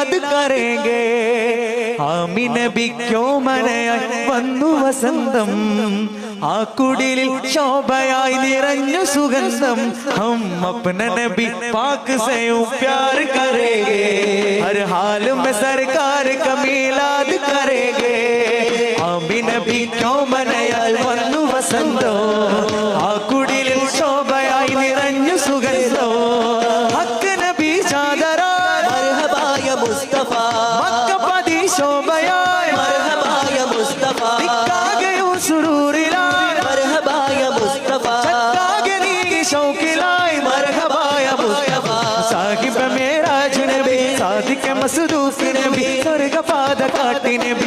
മീലാദ് കരേംഗേ ആമി നബിക്കോ മനയായി വന്നു വസന്തം ആ കുടിലിൽ ശോഭയായി നിറഞ്ഞു സുഗന്ധം ഹം അപ്ന നബി പാക് സേ പ്യാർ കരേംഗേ ഹർ ഹാൽ में सरकार का मीलाद करेंगे आमी नबी क्यों മനയായി വന്നു വസന്തോ ആ കുടിലിൽ ശോഭയായി നിറഞ്ഞു സുഗന്ധോ ഹക്ക് നബി ചാദരായി മർഹബായ മുസ്തഫ മക്കപതി ശോഭയായി മർഹബായ മുസ്തഫ ദിക്കാകയോ സുരൂരിലായി മർഹബായ മുസ്തഫ ചക്കാകെ നീ ശൗക്കിലായി മർഹബായ മുസ്തഫ സാഹിബ് മേരാജ് നബി സാദിഖ് മസ്ദൂഖ് നബി സ്വർഗ പാത കാട്ടി നബി